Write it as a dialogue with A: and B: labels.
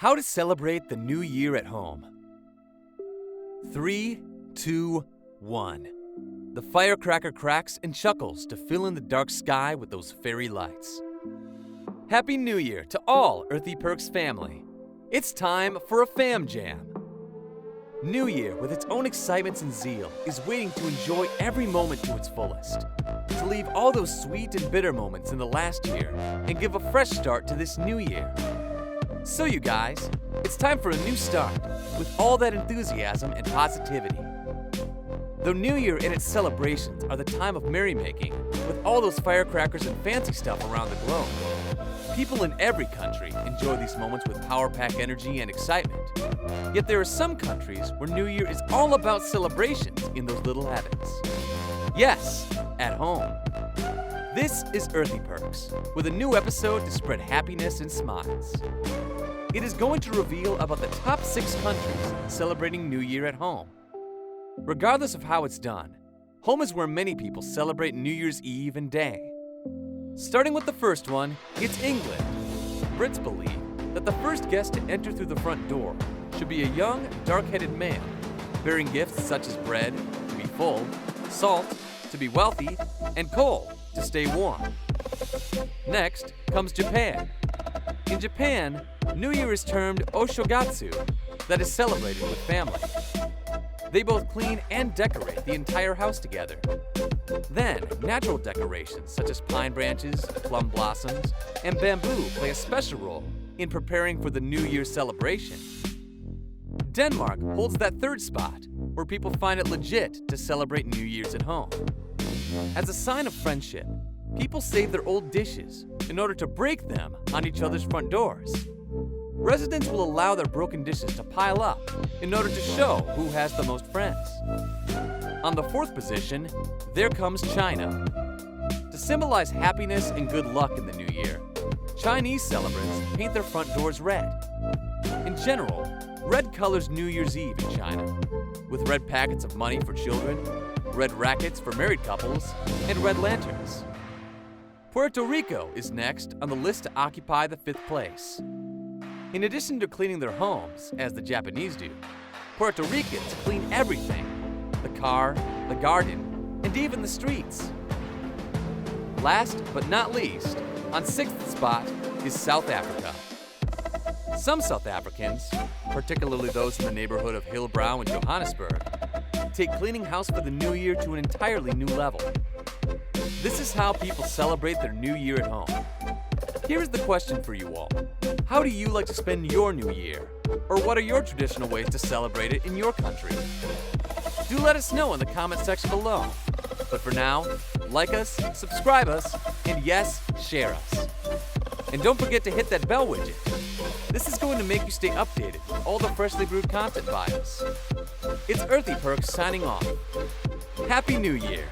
A: How to celebrate the new year at home. 3, 2, 1. The firecracker cracks and chuckles to fill in the dark sky with those fairy lights. Happy New Year to all Earthy Perks family. It's time for a fam jam. New Year, with its own excitements and zeal, is waiting to enjoy every moment to its fullest. To leave all those sweet and bitter moments in the last year and give a fresh start to this new year. So you guys, it's time for a new start with all that enthusiasm and positivity. Though New Year and its celebrations are the time of merrymaking with all those firecrackers and fancy stuff around the globe, people in every country enjoy these moments with power-pack energy and excitement. Yet there are some countries where New Year is all about celebrations in those little habits. Yes, at home. This is Earthy Perks, with a new episode to spread happiness and smiles. It is going to reveal about the top 6 countries celebrating New Year at home. Regardless of how it's done, home is where many people celebrate New Year's Eve and day. Starting with the first one, it's England. Brits believe that the first guest to enter through the front door should be a young, dark-headed male, bearing gifts such as bread, to be full, salt, to be wealthy, and coal, to stay warm. Next comes Japan. In Japan, New Year is termed Oshogatsu, that is celebrated with family. They both clean and decorate the entire house together. Then, natural decorations such as pine branches, plum blossoms, and bamboo play a special role in preparing for the New Year celebration. Denmark holds that third spot, where people find it legit to celebrate New Year's at home. As a sign of friendship, people save their old dishes in order to break them on each other's front doors. Residents will allow their broken dishes to pile up in order to show who has the most friends. On the 4th position, there comes China. To symbolize happiness and good luck in the new year, Chinese celebrants paint their front doors red. In general, red colors New Year's Eve in China, with red packets of money for children, red rackets for married couples, and red lanterns. Puerto Rico is next on the list to occupy the 5th place. In addition to cleaning their homes, as the Japanese do, Puerto Ricans clean everything: the car, the garden, and even the streets. Last but not least, on 6th spot is South Africa. Some South Africans, particularly those in the neighborhood of Hillbrow and Johannesburg, take cleaning house for the new year to an entirely new level. This is how people celebrate their new year at home. Here is the question for you all. How do you like to spend your new year? Or what are your traditional ways to celebrate it in your country? Do let us know in the comment section below. But for now, like us, subscribe us, and yes, share us. And don't forget to hit that bell widget. This is going to make you stay updated with all the freshly brewed content by us. It's Earthy Perks signing off. Happy New Year!